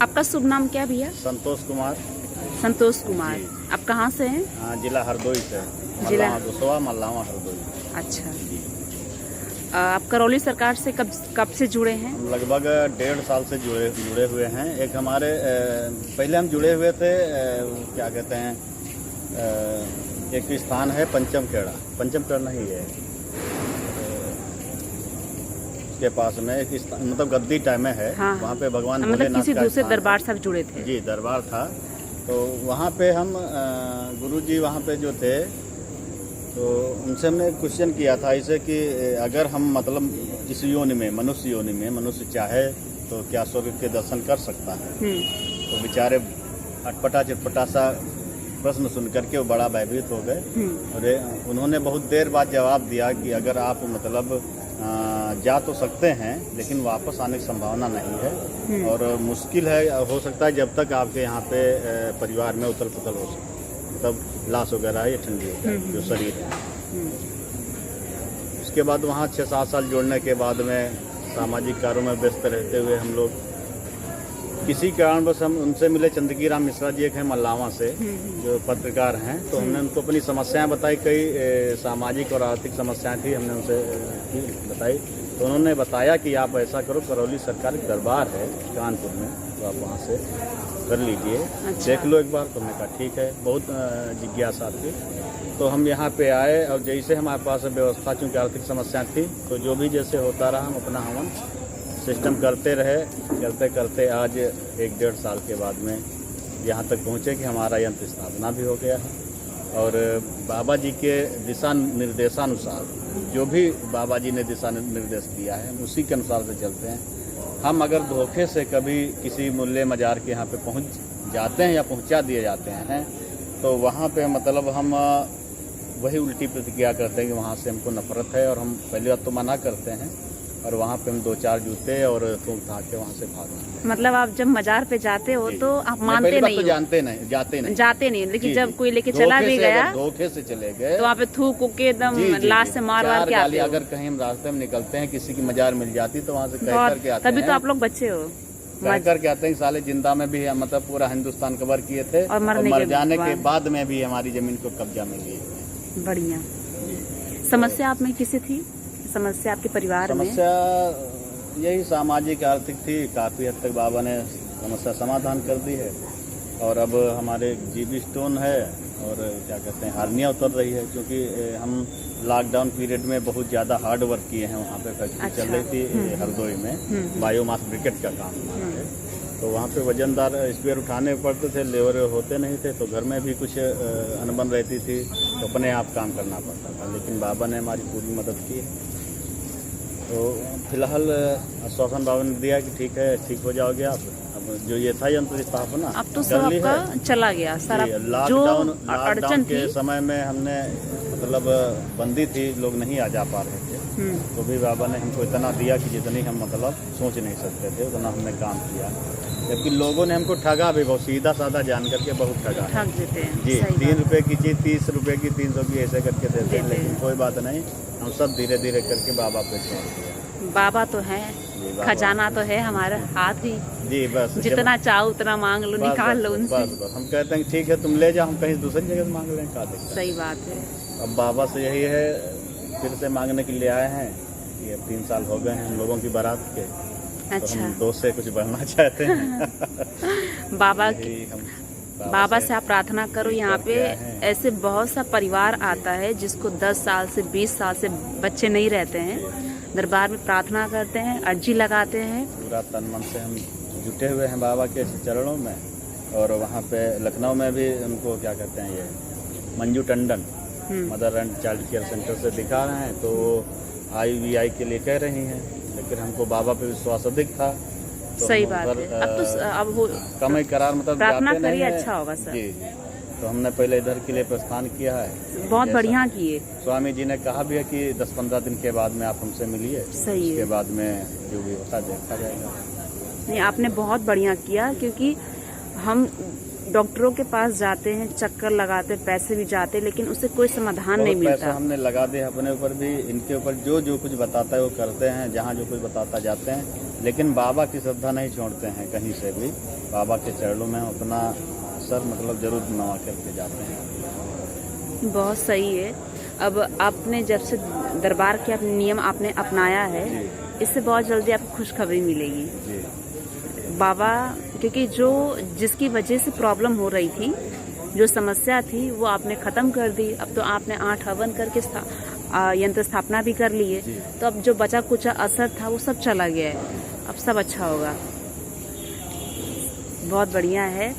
आपका शुभ नाम क्या भैया? संतोष कुमार। संतोष कुमार। आप कहाँ से हैं? हाँ, जिला हरदोई से। जिला दुसवा मल्लावा हरदोई। अच्छा। आप करौली सरकार से कब से जुड़े हैं? हम लगभग 1.5 साल से जुड़े हुए हैं। एक हमारे पहले हम जुड़े हुए थे, क्या कहते हैं, एक स्थान है पंचमखेड़ा नहीं है के पास में एक मतलब गद्दी टाइम में है। हाँ, वहाँ पे भगवान मतलब भोलेनाथ किसी का दूसरे स्थान दरबार है। से जुड़े थे? जी, दरबार था। तो वहाँ पे हम गुरुजी वहाँ पे जो थे, तो उनसे हमने क्वेश्चन किया था इसे कि अगर हम मतलब इस योनि में मनुष्य चाहे तो क्या स्वर्ग के दर्शन कर सकता है? तो बेचारे अटपटा चटपटा सा प्रश्न सुन करके वो बड़ा भयभीत हो गए। और उन्होंने बहुत देर बाद जवाब दिया कि अगर आप मतलब जा तो सकते हैं, लेकिन वापस आने की संभावना नहीं है और मुश्किल है, हो सकता है जब तक आपके यहाँ पे परिवार में उथल पुथल हो सके, मतलब लाश वगैरह या ठंडी हो जाए जो शरीर है। उसके बाद वहाँ 6-7 साल जोड़ने के बाद में सामाजिक कार्यों में व्यस्त रहते हुए हम लोग किसी कारण बस हम उनसे मिले। चंद्रकी राम मिश्रा जी एक हैं मल्लावा से, जो पत्रकार हैं। तो हमने उनको अपनी समस्याएं बताई, कई सामाजिक और आर्थिक समस्याएं थी, हमने उनसे बताई। तो उन्होंने बताया कि आप ऐसा करो, करौली सरकारी दरबार है कानपुर में, तो आप वहाँ से कर लीजिए। अच्छा। देख लो एक बार। तो हमने कहा ठीक है, बहुत जिज्ञासा थी। तो हम यहाँ पे आए और जैसे हमारे पास व्यवस्था, चूँकि आर्थिक समस्या थी, तो जो भी जैसे होता रहा हम अपना हवन सिस्टम करते रहे। करते आज 1-1.5 साल के बाद में यहाँ तक पहुँचे कि हमारा यंत्र स्थापना भी हो गया है। और बाबा जी के दिशा निर्देशानुसार जो भी बाबा जी ने दिशा निर्देश दिया है, उसी के अनुसार से चलते हैं। हम अगर धोखे से कभी किसी मुल्ले मजार के यहाँ पे पहुँच जाते हैं या पहुँचा दिए जाते हैं, तो वहाँ पे मतलब हम वही उल्टी प्रतिक्रिया करते हैं कि वहाँ से हमको नफरत है, और हम पहली बात तो मना करते हैं, और वहाँ पे हम 2-4 जूते और थूक थाक के वहाँ से भागते। मतलब आप जब मजार पे जाते हो तो आप मानते नहीं तो हो? जाते नहीं, लेकिन जब कोई लेके चला भी गया, धोखे से चले गए, तो वहाँ पे थूक के एकदम लाश से मार के आते हो? अगर कहीं हम रास्ते में निकलते हैं, किसी की मजार मिल जाती तो वहाँ से कह करके आते हैं। तभी तो आप लोग बच्चे हो। कह करके आते हैं साले जिंदा में भी मतलब पूरा हिंदुस्तान कवर किए थे, और मर जाने के बाद में भी हमारी जमीन को कब्जा मिल गई। बढ़िया। समस्या आप में किसी थी? समस्या आपके परिवार में? समस्या यही सामाजिक आर्थिक थी। काफ़ी हद तक बाबा ने समस्या समाधान कर दी है। और अब हमारे जीबी स्टोन है और क्या कहते हैं, हार्निया उतर रही है, क्योंकि हम लॉकडाउन पीरियड में बहुत ज़्यादा हार्ड वर्क किए हैं। वहाँ पे फैक्ट्री चल रही थी हरदोई में, बायोमास ब्रिकेट का काम है। तो वहाँ पे वजनदार स्पेयर उठाने पड़ते थे, लेबर होते नहीं थे, तो घर में भी कुछ अनबन रहती थी, तो अपने आप काम करना पड़ता था। लेकिन बाबा ने हमारी पूरी मदद की। तो फिलहाल आश्वासन बाबा ने दिया कि ठीक है, ठीक हो जाओगे आप। अब जो ये था यंत्र स्थापना, अब तो सब आपका चला गया सारा। लॉकडाउन के समय में हमने मतलब बंदी थी, लोग नहीं आ जा पा रहे थे, तो भी बाबा ने हमको इतना दिया कि जितनी हम मतलब सोच नहीं सकते थे, उतना हमने काम किया। जबकि लोगों ने हमको ठगा भी, बहुत सीधा साधा जान करके बहुत ठगा। ठग देते हैं जी। 3 रुपए की चीज़ 30 रुपए की, 300 की ऐसे करके देते हैं। लेकिन कोई बात नहीं, हम सब धीरे धीरे करके बाबा पे छोड़ दिया। बाबा तो है, खजाना तो है हमारे हाथ ही। जी, बस जितना चाहो उतना मांग लो, निकाल लो उनसे। बस हम कहते हैं ठीक है, तुम ले जाओ, हम कहीं दूसरी जगह से मांग लें, का दिक्कत। सही बात है। अब बाबा से यही है, फिर से मांगने के लिए आए हैं। ये 3 साल हो गए हैं हम लोगों की बारात के। अच्छा। तो हम दोस्त से कुछ बढ़ना चाहते हैं। बाबा से आप प्रार्थना करो। यहाँ पे ऐसे बहुत सा परिवार आता है जिसको 10 साल से 20 साल से बच्चे नहीं रहते हैं, दरबार में प्रार्थना करते हैं, अर्जी लगाते हैं। पूरा तन मन से हम जुटे हुए हैं बाबा के चरणों में। और वहाँ पे लखनऊ में भी उनको क्या कहते हैं, ये Manju Tandon mother and child care centre से दिखा रहे हैं, तो वो IVI के लिए कह रही हैं, लेकिन हमको बाबा पे विश्वास अधिक था। तो सही बात है। अब तो अब हो कम ही करार, मतलब प्रार्थना करिए, अच्छा होगा सर। जी। तो हमने पहले इधर के लिए प्रस्थान किया है। बहुत बढ़िया किए। स्वामी जी ने कहा भी है कि 10-15 दिन के बाद में आप हमसे मिलिए, सही है। उसके बाद में जो भी होता देखा जाएगा। नहीं, आपने बहुत बढ़िया किया, क्योंकि हम डॉक्टरों के पास जाते हैं, चक्कर लगाते, पैसे भी जाते, लेकिन उससे कोई समाधान नहीं बहुत मिलता। पैसा हमने लगा दिया अपने ऊपर भी, इनके ऊपर जो कुछ बताता है वो करते हैं, जहाँ जो कुछ बताता जाते हैं, लेकिन बाबा की श्रद्धा नहीं छोड़ते हैं कहीं से भी। बाबा के चरणों में अपना सर मतलब जरूर नवा करके जाते हैं। बहुत सही है। अब आपने जब से दरबार के नियम आपने अपनाया है, इससे बहुत जल्दी आपको खुशखबरी मिलेगी जी। बाबा, क्योंकि जिसकी वजह से प्रॉब्लम हो रही थी, जो समस्या थी, वो आपने खत्म कर दी। अब तो आपने 8 हवन करके यंत्र स्थापना भी कर ली है, तो अब जो बचा कुछ असर था वो सब चला गया है। अब सब अच्छा होगा। बहुत बढ़िया है।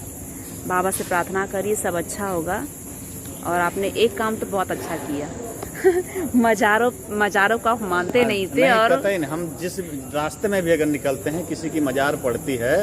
बाबा से प्रार्थना करिए, सब अच्छा होगा। और आपने एक काम तो बहुत अच्छा किया मजारों को आप मानते नहीं थे। और कतई नहीं, हम जिस रास्ते में भी अगर निकलते हैं, किसी की मजार पड़ती है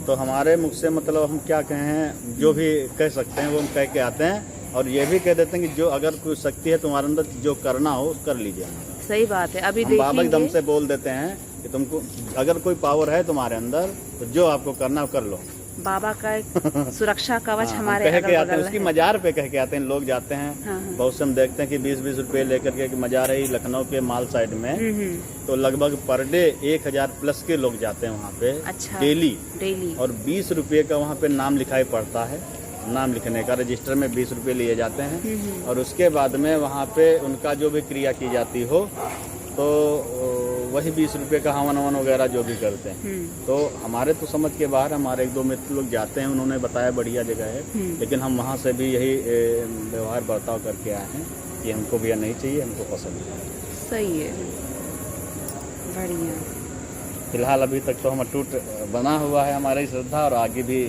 तो हमारे मुख से मतलब हम क्या कहें, जो भी कह सकते हैं वो हम कह के आते हैं, और ये भी कह देते हैं कि जो अगर कोई शक्ति है तुम्हारे अंदर, जो करना हो कर लीजिए। सही बात है। अभी हम बाबा के दम देखेंगे, से बोल देते हैं कि तुमको अगर कोई पावर है तुम्हारे अंदर, तो जो आपको करना हो कर लो। बाबा का एक सुरक्षा कवच हमारे कह के आते हैं, अगल-बगल उसकी है। मजार पे कह के आते हैं, लोग जाते हैं। हाँ। बहुत से हम देखते हैं कि 20-20 रुपए लेकर के मजार है लखनऊ के माल साइड में, तो लगभग पर डे 1000 प्लस के लोग जाते हैं वहाँ पे। अच्छा। डेली। और 20 रुपए का वहाँ पे नाम लिखाई पड़ता है। नाम लिखने का रजिस्टर में 20 रुपए लिए जाते हैं, और उसके बाद में वहाँ पे उनका जो भी क्रिया की जाती हो, तो वही 20 रुपए का हवन वगैरह जो भी करते हैं। तो हमारे तो समझ के बाहर, हमारे 1-2 मित्र लोग जाते हैं, उन्होंने बताया बढ़िया जगह है, लेकिन हम वहाँ से भी यही व्यवहार बर्ताव करके आए हैं कि हमको भी नहीं चाहिए, हमको पसंद है। सही है, बढ़िया। फिलहाल अभी तक तो हम अटूट बना हुआ है हमारी श्रद्धा, और आगे भी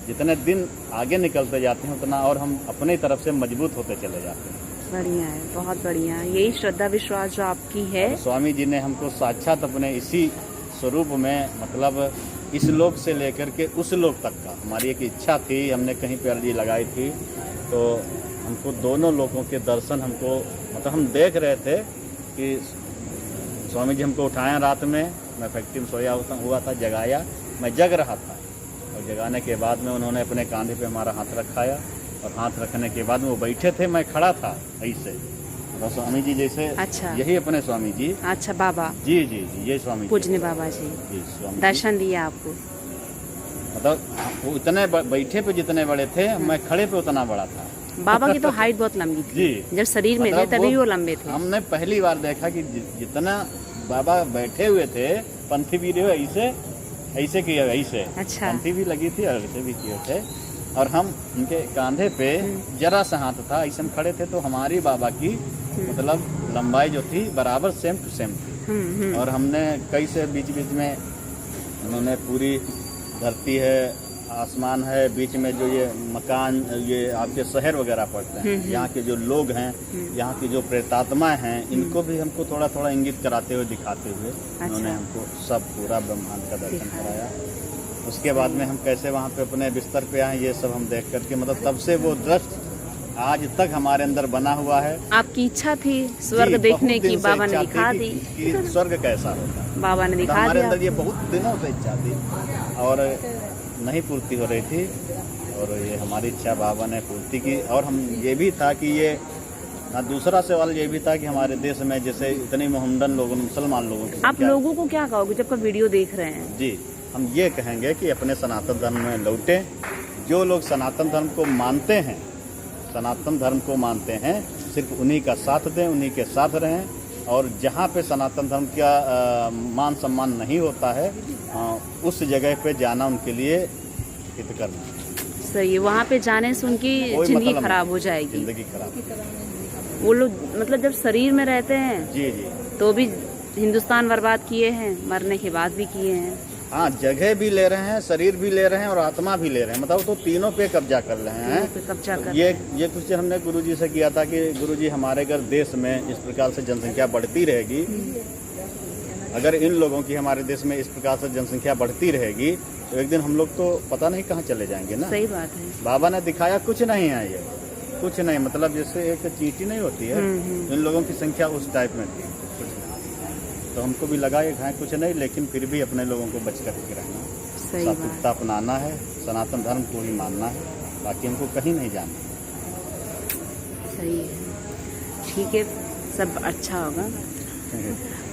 जितने दिन आगे निकलते जाते हैं उतना और हम अपनी तरफ से मजबूत होते चले जाते हैं। बढ़िया है, बहुत बढ़िया। यही श्रद्धा विश्वास जो आपकी है। स्वामी जी ने हमको साक्षात अपने इसी स्वरूप में, मतलब इस लोक से लेकर के उस लोक तक का, हमारी एक इच्छा थी, हमने कहीं पे अर्जी लगाई थी, तो हमको दोनों लोगों के दर्शन हमको, मतलब हम देख रहे थे कि स्वामी जी हमको उठाया रात में, मैं फैक्ट्री में सोया हुआ था, जगाया, मैं जग रहा था, और जगाने के बाद में उन्होंने अपने कांधे पे हमारा हाथ रखाया, और हाथ रखने के बाद में वो बैठे थे, मैं खड़ा था ऐसे, तो स्वामी जी जैसे। अच्छा। यही अपने स्वामी जी। अच्छा, बाबा। जी, ये स्वामी पूजने बाबा जी स्वामी दर्शन दिया आपको। मतलब वो इतने बैठे पे जितने बड़े थे, मैं खड़े पे उतना बड़ा था। बाबा की तो हाइट बहुत लंबी थी। जी। जब शरीर में थे तभी वो लंबे थे। हमने पहली बार देखा कि जितना बाबा बैठे हुए थे, पंथी भी ऐसे किए, ऐसे। अच्छा। पंथी भी लगी थी और ऐसे भी किए थे, और हम उनके कांधे पे जरा सा हाथ था, ऐसे हम खड़े थे, तो हमारी बाबा की मतलब लंबाई जो थी बराबर सेम टू सेम थी। और हमने कई से बीच में उन्होंने पूरी धरती है, आसमान है, बीच में जो ये मकान, ये आपके शहर वगैरह पड़ते हैं, यहाँ के जो लोग हैं, यहाँ की जो प्रेतात्माएं हैं, इनको भी हमको थोड़ा थोड़ा इंगित कराते हुए, दिखाते हुए उन्होंने हमको सब पूरा ब्रह्मांड का दर्शन कराया। उसके बाद में हम कैसे वहाँ पे अपने बिस्तर पे आए, ये सब हम देख करके, मतलब तब से वो दृष्टि आज तक हमारे अंदर बना हुआ है। आपकी इच्छा थी स्वर्ग देखने की, बाबा ने दिखा दी कि स्वर्ग कैसा होता है, बाबा ने दिखा दिया। हमारे अंदर ये बहुत दिनों से इच्छा थी और नहीं पूर्ति हो रही थी, और ये हमारी इच्छा बाबा ने पूर्ति की। और हम ये भी था कि ये दूसरा सवाल ये भी था कि हमारे देश में जैसे इतने मोहम्मदन लोगों, मुसलमान लोगों की, आप लोगों को क्या कहोगे जब का वीडियो देख रहे हैं? जी, हम ये कहेंगे कि अपने सनातन धर्म में लौटें। जो लोग सनातन धर्म को मानते हैं, सनातन धर्म को मानते हैं, सिर्फ उन्हीं का साथ दें, उन्हीं के साथ रहें। और जहाँ पे सनातन धर्म का मान सम्मान नहीं होता है, उस जगह पे जाना उनके लिए हित करना। सही है, वहाँ पे जाने से उनकी जिंदगी मतलब खराब हो जाएगी। जिंदगी खराब। वो लोग मतलब जब शरीर में रहते हैं, जी, तो भी हिंदुस्तान बर्बाद किए हैं, मरने के बाद भी किए हैं। हाँ, जगह भी ले रहे हैं, शरीर भी ले रहे हैं और आत्मा भी ले रहे हैं, मतलब तो तीनों पे कब्जा कर रहे हैं। कब्जा कर ये क्वेश्चन हमने गुरुजी से किया था कि गुरुजी, हमारे अगर देश में इस प्रकार से जनसंख्या बढ़ती रहेगी, अगर इन लोगों की हमारे देश में इस प्रकार से जनसंख्या बढ़ती रहेगी, तो एक दिन हम लोग तो पता नहीं कहाँ चले जाएंगे ना। सही बात है। बाबा ने दिखाया कुछ नहीं है, ये कुछ नहीं, मतलब जैसे एक चींटी नहीं होती है, इन लोगों की संख्या उस टाइप में थी। तो हमको भी लगा ये खाएं कुछ नहीं, लेकिन फिर भी अपने लोगों को बच कर के रहना, सात्विकता अपनाना है, सनातन धर्म को ही मानना है। बाकी हमको कहीं नहीं जाना। सही है, ठीक है, सब अच्छा होगा।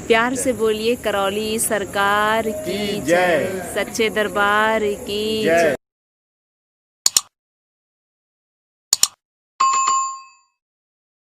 प्यार से बोलिए, करौली सरकार की जय, सच्चे दरबार की जय।